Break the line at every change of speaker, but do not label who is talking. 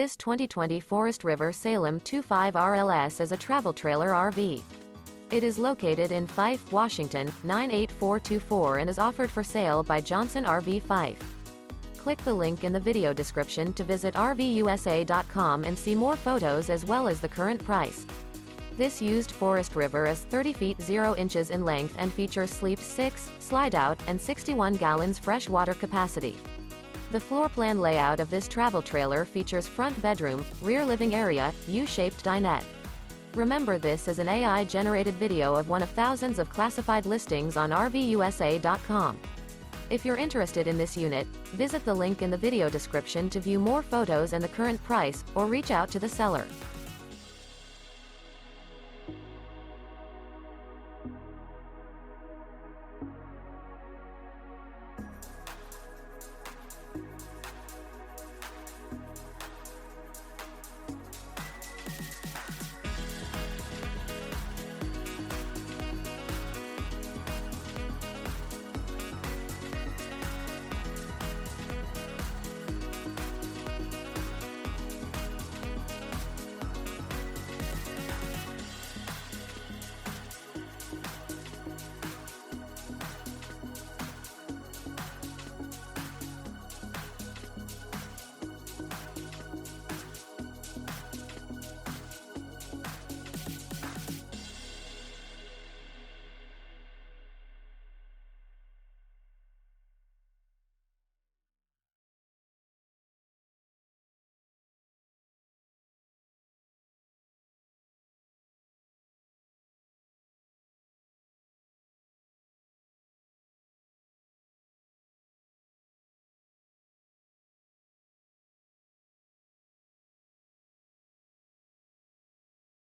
This 2020 Forest River Salem 25 RLS is a travel trailer RV. It is located in Fife, Washington, 98424 and is offered for sale by Johnson RV Fife. Click the link in the video description to visit RVUSA.com and see more photos as well as the current price. This used Forest River is 30 feet 0 inches in length and features sleep 6, Slideout, and 61 gallons fresh water capacity. The floor plan layout of this travel trailer features front bedroom, rear living area, U-shaped dinette. Remember, this is an AI-generated video of one of thousands of classified listings on RVUSA.com. If you're interested in this unit, visit the link in the video description to view more photos and the current price, or reach out to the seller.